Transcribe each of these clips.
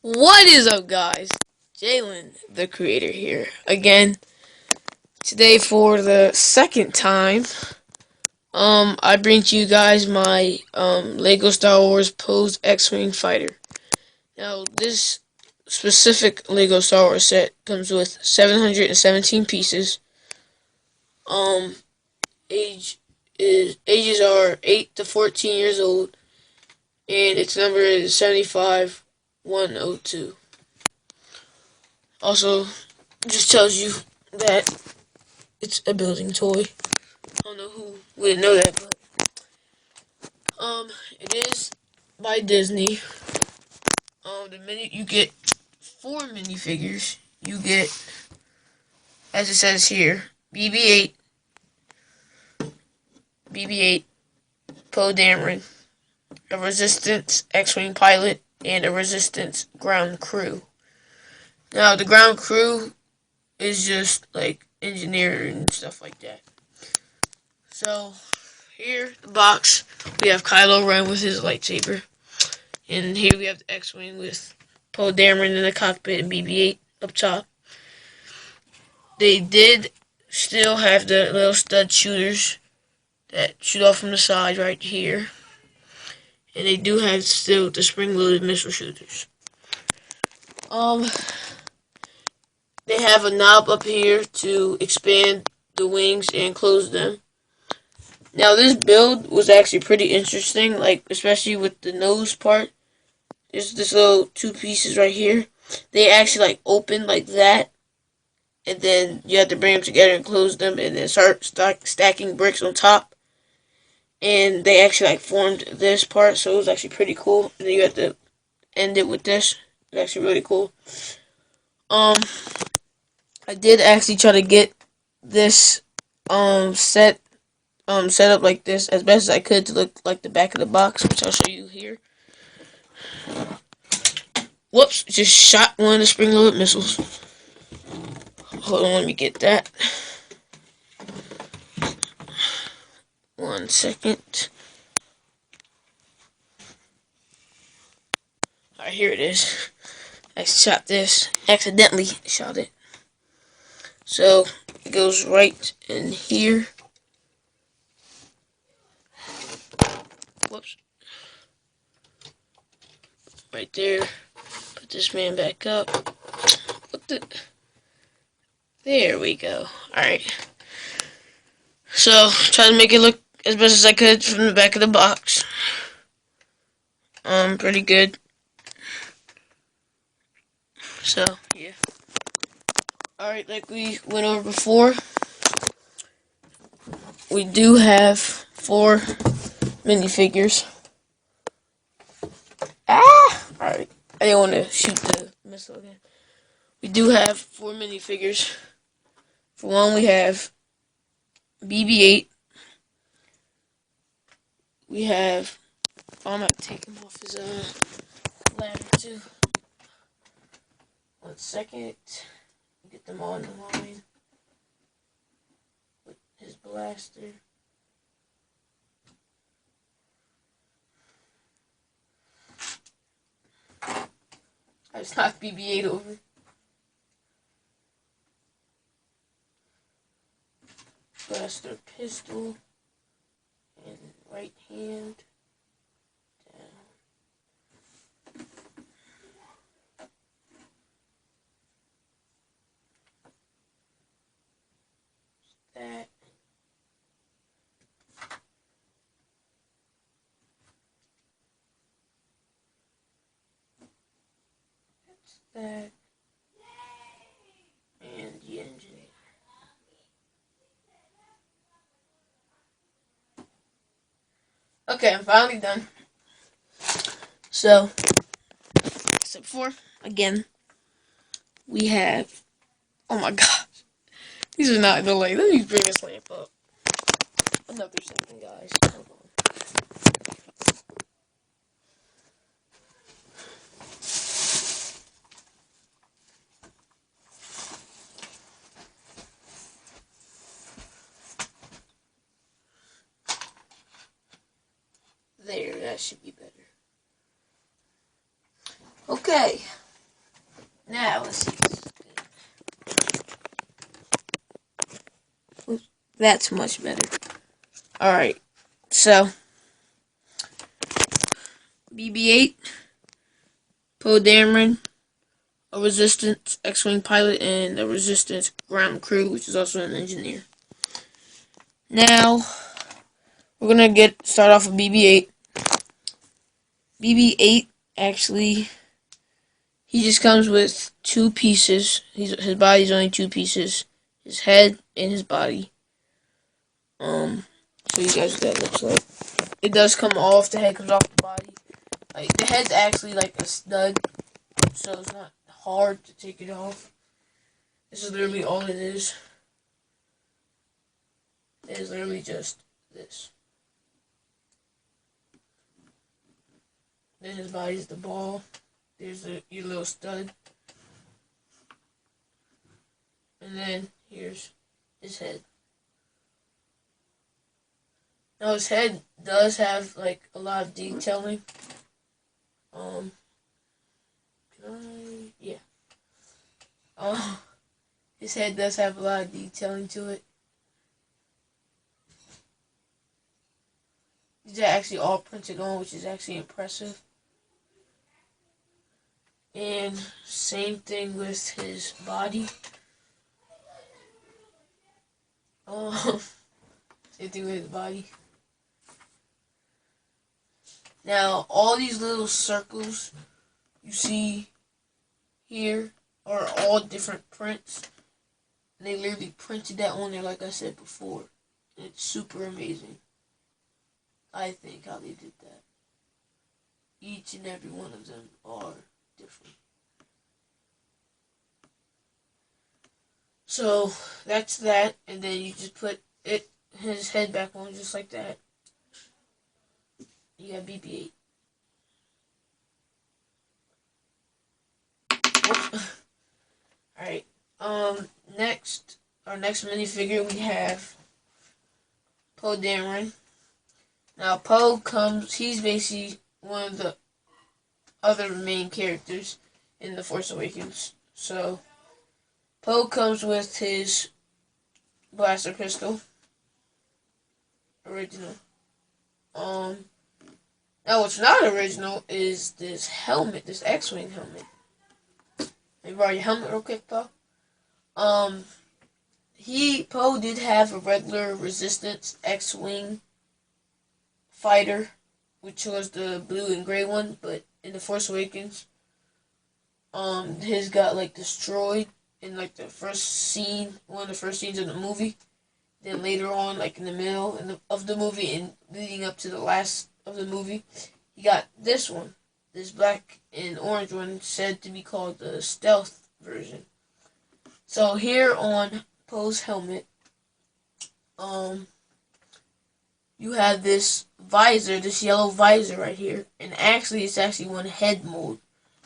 What is up, guys? Jalen, the creator here again. Today, for the second time, I bring to you guys my Lego Star Wars Posed X-Wing fighter. Now, this specific Lego Star Wars set comes with 717 pieces. Um, ages are 8 to 14 years old, and its number is 75102. Also, just tells you that it's a building toy. I don't know who wouldn't know that, but it is by Disney. The minute you get 4 minifigures, you get, as it says here, BB-8, BB-8, Poe Dameron, a Resistance X-Wing pilot, and a Resistance ground crew. Now, the ground crew is just like engineer and stuff like that. So, here, the box, we have Kylo Ren with his lightsaber. And here we have the X-Wing with Poe Dameron in the cockpit and BB-8 up top. They did still have the little stud shooters that shoot off from the side right here. And they do have still the spring-loaded missile shooters. They have a knob up here to expand the wings and close them. Now, this build was actually pretty interesting, like especially with the nose part. There's this little two pieces right here. They actually like open like that, and then you have to bring them together and close them, and then start stacking bricks on top. And they actually like formed this part, so it was actually pretty cool. And then you have to end it with this. It's actually really cool. I did actually try to get this set set up like this as best as I could to look like the back of the box, which I'll show you here. Whoops, just shot one of the spring-loaded missiles. Hold on, let me get that. 1 second. Alright, here it is. I shot this. Accidentally shot it. So, it goes right in here. Whoops. Right there. Put this man back up. What the... There we go. Alright. So, try to make it look as best as I could from the back of the box. Pretty good. So, yeah. Alright, like we went over before, we do have 4 minifigures. Alright, I didn't want to shoot the missile again. We do have 4 minifigures. For one, we have BB-8. We have... Oh, I'm going to take him off his ladder, too. 1 second. Get them all in the line. With his blaster. I just knocked BB-8 over. Blaster pistol. And right hand. Down. That. That's that. And the engineer. Okay, I'm finally done. So, step 4, again, we have, oh my gosh, these are not in the light. Let me bring this lamp up. Another second, guys. Hold on. There, that should be better. Okay, Now let's see. Oops, that's much better. Alright, so BB-8, Poe Dameron, a Resistance X-Wing pilot, and a Resistance ground crew, which is also an engineer. Now, we're gonna start off with BB-8. BB-8, actually, he just comes with 2 pieces. His body's only 2 pieces. His head and his body. Show you guys what that looks like. It does come off, the head comes off the body. Like, the head's actually like a stud, so it's not hard to take it off. This is literally all it is. It is literally just this. Then his body's the ball. There's your little stud. And then here's his head. Now his head does have like a lot of detailing. Yeah. His head does have a lot of detailing to it. These are actually all printed on, which is actually impressive. And same thing with his body. Same thing with his body. Now, all these little circles you see here are all different prints. And they literally printed that on there, like I said before. And it's super amazing, I think, how they did that. Each and every one of them are different. So, that's that. And then you just put his head back on just like that. You got BB-8. Alright. Next, our next minifigure we have Poe Dameron. Now, Poe he's basically one of the other main characters in The Force Awakens. So, Poe comes with his blaster pistol. Original. Now what's not original is this helmet, this X-Wing helmet. Let me borrow your helmet real quick, Poe. Poe did have a regular Resistance X-Wing fighter, which was the blue and gray one, but in The Force Awakens, his got like destroyed in like the first scene, one of the first scenes of the movie. Then later on, like in the middle of the movie and leading up to the last of the movie, he got this one, this black and orange one, said to be called the stealth version. So here on Poe's helmet, you have this visor, this yellow visor right here, and actually it's actually one head mold.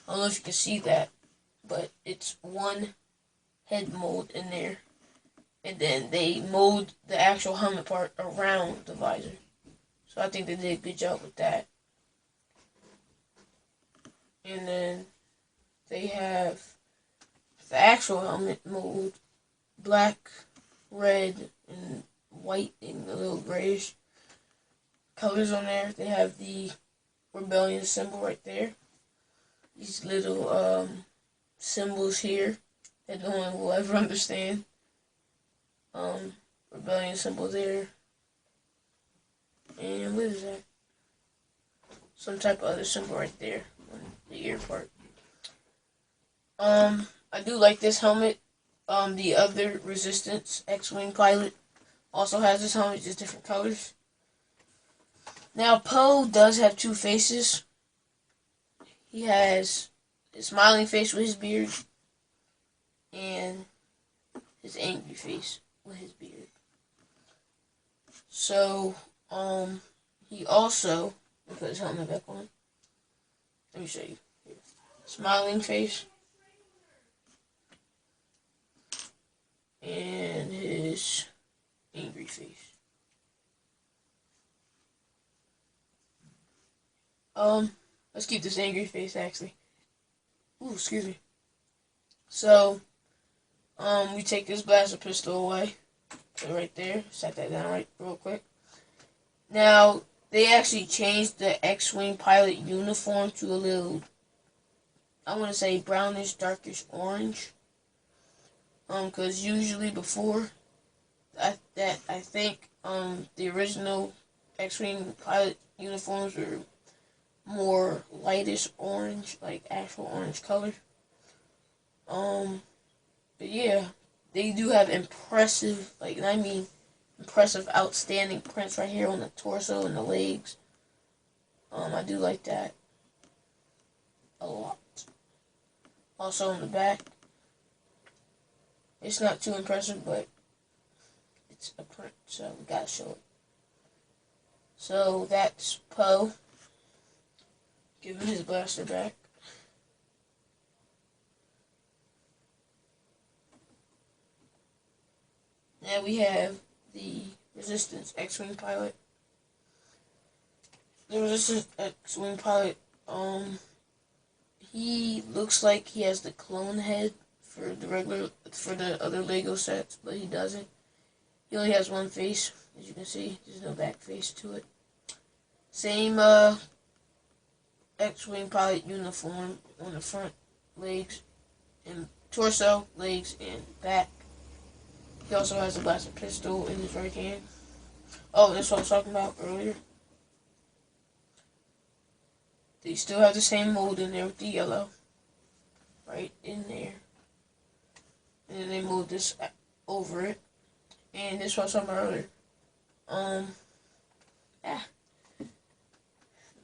I don't know if you can see that, but it's one head mold in there. And then they mold the actual helmet part around the visor. So I think they did a good job with that. And then they have the actual helmet mold, black, red, and white, and a little grayish colors on there. They have the rebellion symbol right there. These little symbols here that no one will ever understand. Rebellion symbol there. And what is that? Some type of other symbol right there on the ear part. I do like this helmet. The other Resistance X-Wing pilot also has this helmet, just different colors. Now, Poe does have 2 faces. He has his smiling face with his beard and his angry face with his beard. So, he also, let me put his helmet back on. Let me show you. Here. Smiling face. And his angry face. Let's keep this angry face, actually. Ooh, excuse me. So, we take this blaster pistol away. Put it right there. Set that down right real quick. Now, they actually changed the X-Wing pilot uniform to a little, I want to say brownish, darkish orange. Because usually before, I think, the original X-Wing pilot uniforms were more lightish orange, like actual orange color. But yeah, they do have impressive, like, I mean, impressive, outstanding prints right here on the torso and the legs. I do like that a lot. Also on the back, it's not too impressive, but it's a print, so we gotta show it. So that's Poe. Give him his blaster back. Now we have the Resistance X-Wing pilot. The Resistance X-Wing pilot, he looks like he has the clone head for the other Lego sets, but he doesn't. He only has one face, as you can see. There's no back face to it. Same X-Wing pilot uniform on the front legs and torso, legs, and back. He also has a blaster pistol in his right hand. Oh, that's what I was talking about earlier. They still have the same mold in there with the yellow. Right in there. And then they moved this over it. And this was something earlier.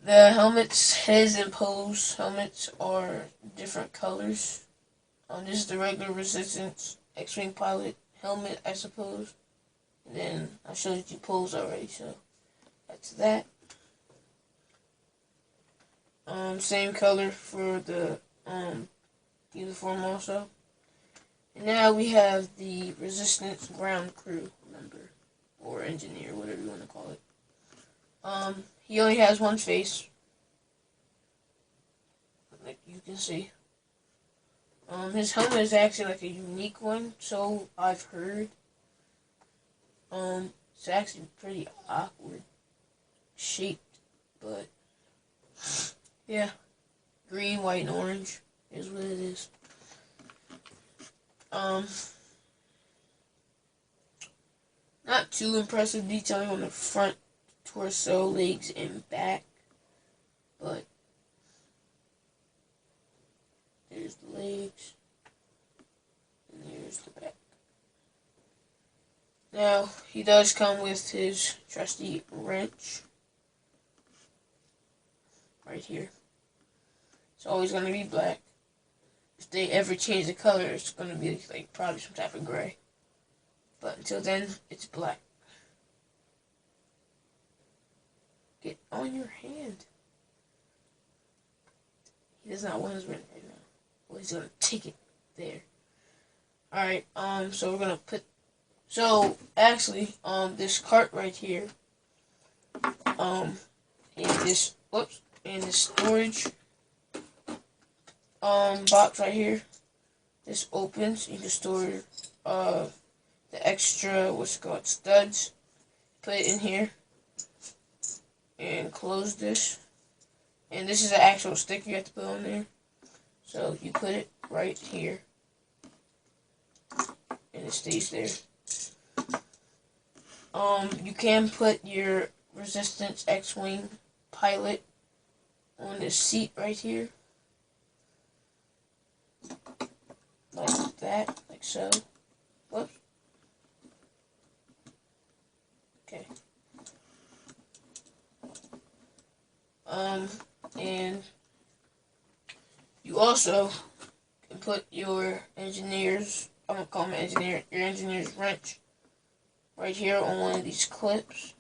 The helmets, heads, and pose helmets are different colors. This is the regular Resistance X-Wing pilot helmet, I suppose. And then I showed you pose already, so that's that. Same color for the uniform also. And now we have the Resistance ground crew member, or engineer, whatever you want to call it. He only has one face, like you can see. His helmet is actually like a unique one, so I've heard. It's actually pretty awkward shaped, but yeah, green, white, and orange is what it is. Not too impressive detailing on the front, torso, legs, and back, but there's the legs, and there's the back. Now, he does come with his trusty wrench, right here. It's always going to be black. If they ever change the color, it's going to be like probably some type of gray. But until then, it's black. Get on your hand. He does not want his wrench right now. Well, he's going to take it there. Alright, so we're going to put... So, actually, this cart right here, in this storage, box right here, this opens. You can store, the extra, what's it called, studs. Put it in here, and close this. And this is an actual sticker you have to put on there. So, you put it right here, and it stays there. You can put your Resistance X-Wing pilot on this seat right here. Like that, like so. Whoops. Okay. And you also can put your engineer's, I'm gonna call him engineer, your engineer's wrench right here on one of these clips.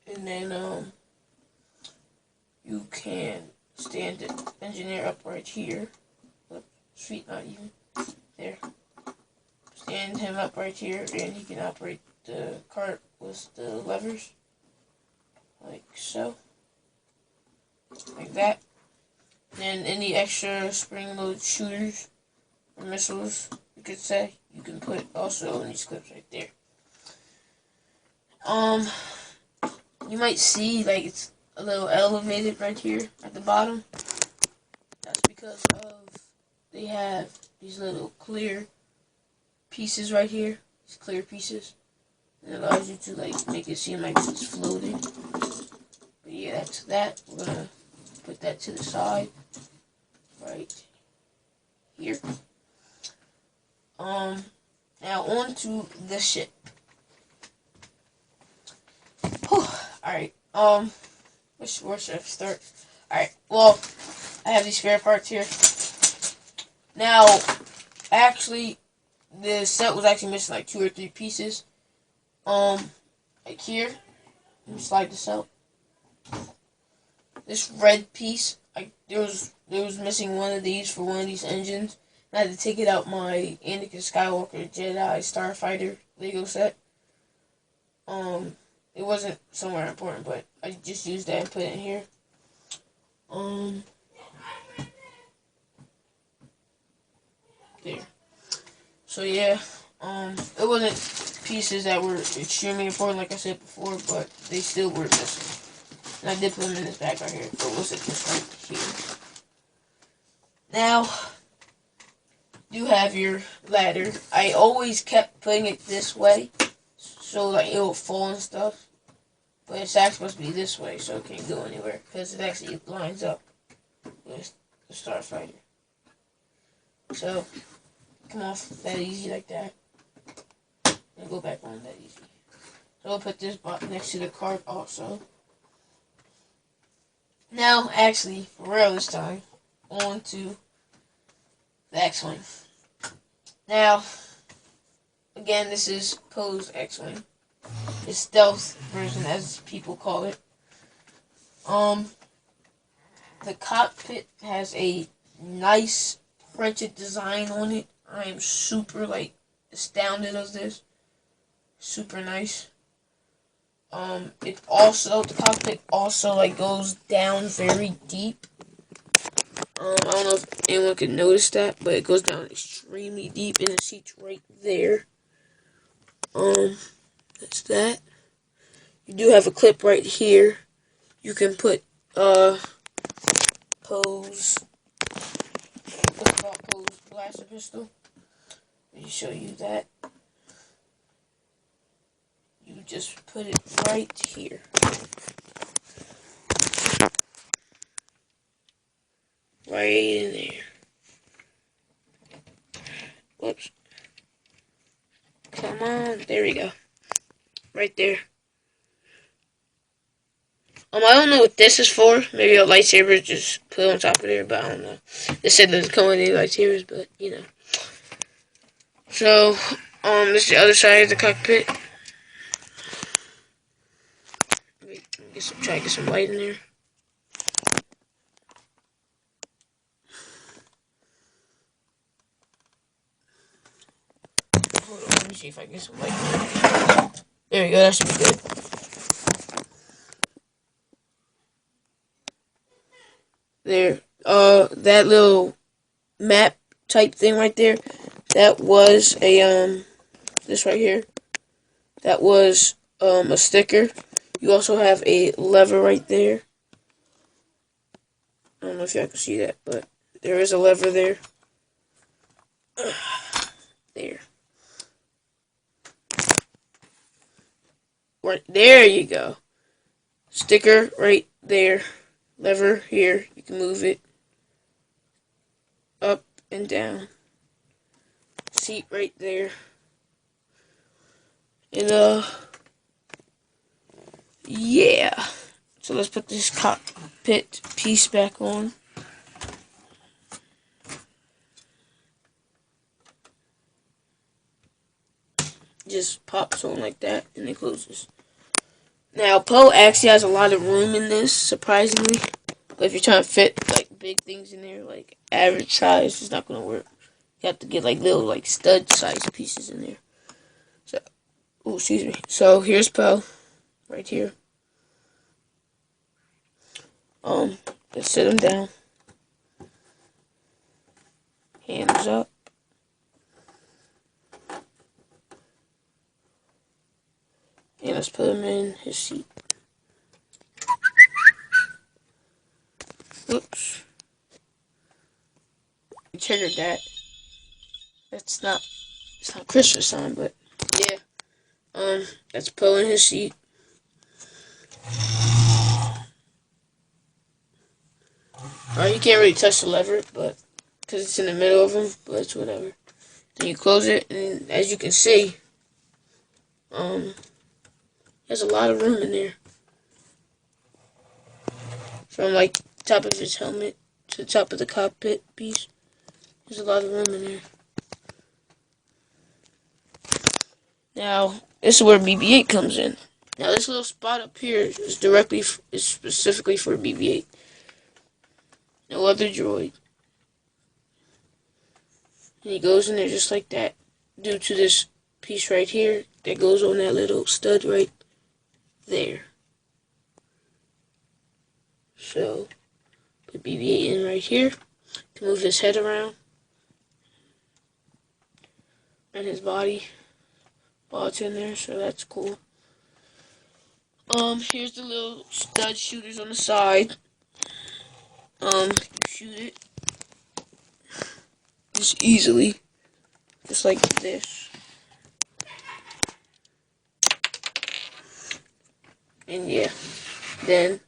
And then, you can stand the engineer up right here. Oops, feet not even. There. Stand him up right here, and he can operate the cart with the levers. Like so. like that. Then any extra spring-loaded shooters or missiles, you could say, you can put also in these clips right there. You might see like it's a little elevated right here at the bottom. That's because of they have these little clear pieces right here. These clear pieces. And it allows you to like make it seem like it's floating. But yeah, that's that. We're gonna put that to the side. Right here. Now on to the ship. Alright, where should I start? Alright, well, I have these spare parts here. Now, actually, the set was actually missing like 2 or 3 pieces. Like here, let me slide this out. This red piece, there was missing one of these for one of these engines. I had to take it out my Anakin Skywalker Jedi Starfighter Lego set. It wasn't somewhere important, but I just used that and put it in here. There. So yeah, it wasn't pieces that were extremely important, like I said before, but they still were missing. And I did put them in this bag right here, but it wasn't just right here. Now, you have your ladder. I always kept putting it this way, so like it will fall and stuff. But it's actually supposed to be this way, so it can't go anywhere, because it actually lines up with the Starfighter. So, come off that easy like that. And go back on that easy. So I'll put this next to the cart also. Now, actually, for real this time, on to the X-Wing. Now, again, this is Poe's X-Wing. The stealth version, as people call it. The cockpit has a nice printed design on it. I am super, astounded of this. Super nice. The cockpit also, goes down very deep. I don't know if anyone could notice that, but it goes down extremely deep, and the seat's right there. That's that. You do have a clip right here. You can put, Poe's blaster pistol. Let me show you that. You just put it right here. Right in there. Whoops. Come on. There we go. Right there. I don't know what this is for. Maybe a lightsaber just put on top of there, but I don't know. They said there's come with any lightsabers, but you know. So, this is the other side of the cockpit. Wait, try to get some light in there. Hold on, let me see if I can get some light in there. There we go, that should be good. There. That little map type thing right there, that was a, this right here, that was, a sticker. You also have a lever right there. I don't know if y'all can see that, but there is a lever there. There. Right, there you go. Sticker right there. Lever here. You can move it up and down. Seat right there. And, yeah. So let's put this cockpit piece back on. Just pops on like that, and it closes. Now, Poe actually has a lot of room in this, surprisingly. But if you're trying to fit, big things in there, average size, it's not going to work. You have to get, little, stud-sized pieces in there. So, oh, excuse me. So, here's Poe, right here. Let's sit him down. Hands up. And let's put him in his seat. Oops. We triggered that. It's not Christmas time, but yeah. Let's put him in his seat. You can't really touch the lever, but because it's in the middle of him, but it's whatever. Then you close it, and as you can see, there's a lot of room in there. From like top of his helmet to the top of the cockpit piece, there's a lot of room in there. Now, this is where BB-8 comes in. Now, this little spot up here is specifically for BB-8. No other droid. And he goes in there just like that, due to this piece right here that goes on that little stud right there. So, put BB-8 in right here to move his head around and his body while it's in there, so that's cool. Here's the little stud shooters on the side. You shoot it just easily, just like this. And yeah, then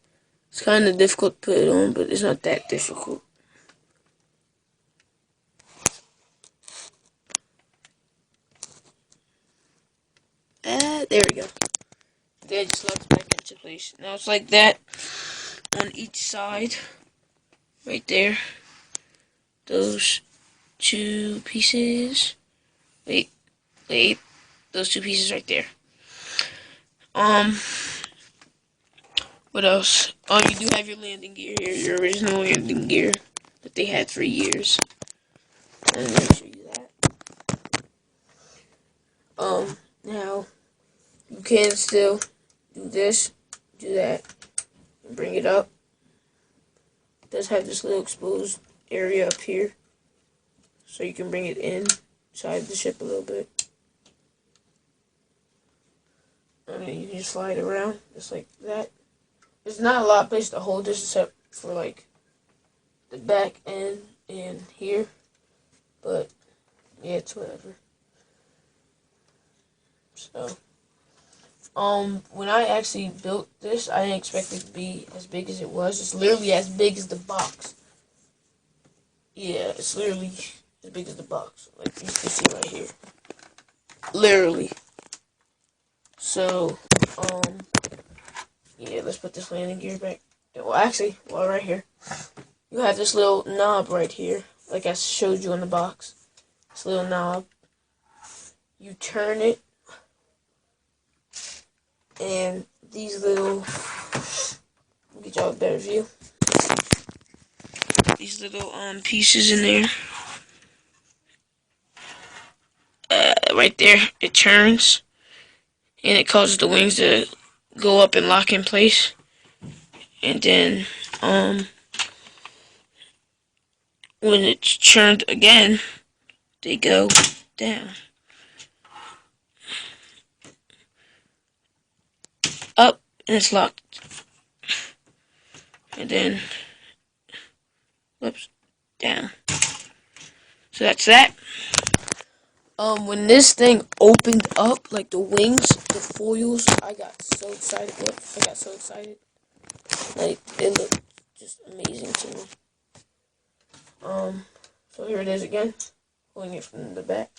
it's kind of difficult to put it on, but it's not that difficult. There we go. Then it just locks back into place. Now it's like that on each side, right there. Those two pieces. Wait, those two pieces right there. What else? You do have your landing gear here, your original landing gear that they had for years. Let me show you that. Now you can still do this, do that, and bring it up. It does have this little exposed area up here, so you can bring it inside the ship a little bit. And then you can just slide it around, just like that. There's not a lot of place to hold this except for like the back end and here, but yeah, it's whatever. So, when I actually built this, I didn't expect it to be as big as it was. It's literally as big as the box. Yeah, it's literally as big as the box, like you can see right here. Literally. So, yeah, let's put this landing gear back. Well, actually, right here. You have this little knob right here, like I showed you on the box. This little knob. You turn it, and these little, I'll get y'all a better view. These little pieces in there, right there, it turns, and it causes the wings to go up and lock in place, and then when it's turned again, they go down, up, and it's locked, and then whoops, down. So that's that. When this thing opened up, like the wings, the foils, I got so excited. I got so excited. Like, it looked just amazing to me. So here it is again. Pulling it from the back.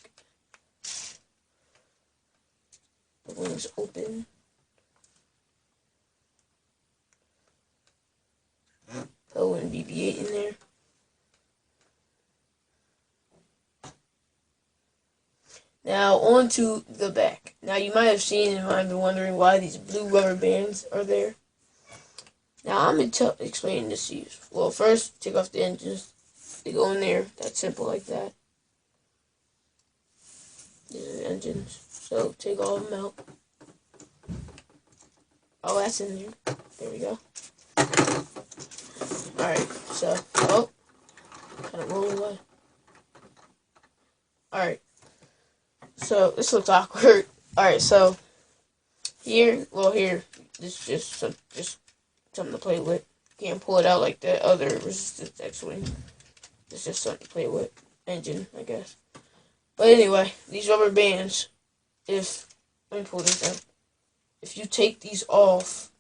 The wings open. Throwing BB-8 in there. Now, on to the back. Now, you might have seen and might have been wondering why these blue rubber bands are there. Now, I'm going to explain this to you. Well, first, take off the engines. They go in there. That's simple like that. These are the engines. So, take all of them out. Oh, that's in there. There we go. Alright, so, oh, kind of roll away. Alright, so this looks awkward. Alright, so here, this is just something to play with. Can't pull it out like that other resistance X-Wing. It's just something to play with. Engine, I guess. But anyway, these rubber bands, let me pull this out. If you take these off,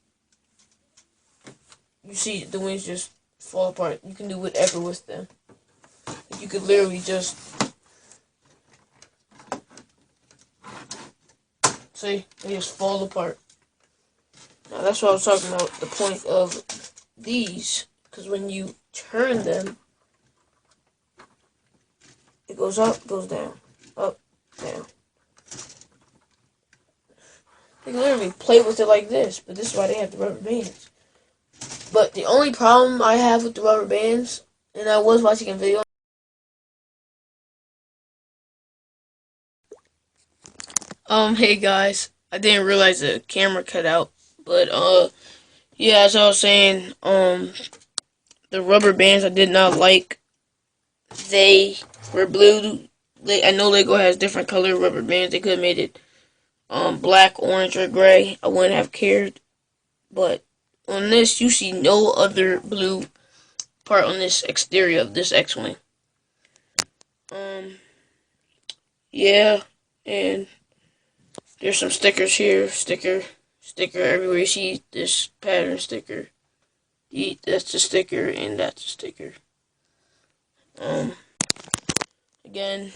you see the wings just fall apart. You can do whatever with them. You could literally just, see, they just fall apart. Now that's what I was talking about, the point of these, because when you turn them, it goes up, goes down, up, down. They can literally play with it like this, but this is why they have the rubber bands. But the only problem I have with the rubber bands, and I was watching a video. Hey guys, I didn't realize the camera cut out, but yeah, as I was saying, the rubber bands I did not like. They were blue. I know Lego has different color rubber bands. They could have made it black, orange, or gray. I wouldn't have cared. But on this, you see no other blue part on this exterior of this X-Wing. Yeah, and there's some stickers here. Sticker everywhere. You see this pattern sticker. That's the sticker, and that's the sticker. Again,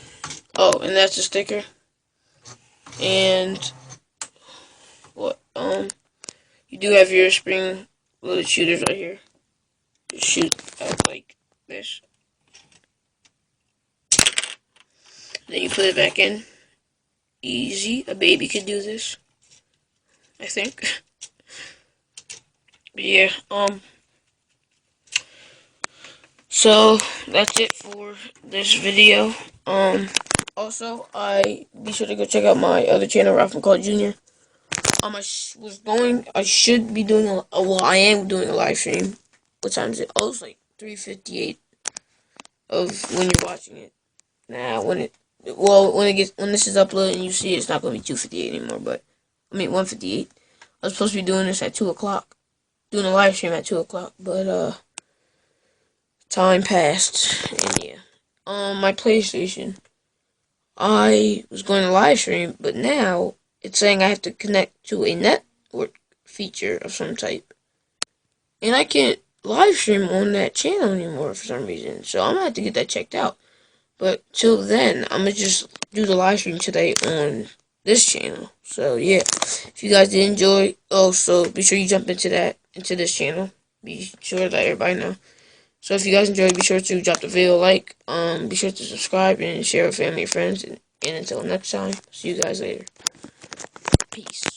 oh, and that's the sticker. And what? You do have your spring loaded shooters right here. Just shoot out like this. Then you put it back in. Easy. A baby could do this, I think. But yeah, so that's it for this video. Also, be sure to go check out my other channel, Ralph McCall Jr. I should be doing I am doing a live stream. What time is it? Oh, it's like 3:58 of when you're watching it. Nah, when this is uploaded and you see it, it's not gonna be 2:58 anymore. But I mean 1:58. I was supposed to be doing this at 2 o'clock, doing a live stream at 2 o'clock, but time passed, and yeah. My PlayStation, I was going to live stream, but now it's saying I have to connect to a network feature of some type. And I can't live stream on that channel anymore for some reason. So I'm gonna have to get that checked out. But till then, I'm gonna just do the live stream today on this channel. So yeah, if you guys did enjoy, so be sure you jump into this channel. Be sure to let everybody know. So if you guys enjoyed, be sure to drop the video a like. Be sure to subscribe and share with family and friends. And until next time, see you guys later. Peace.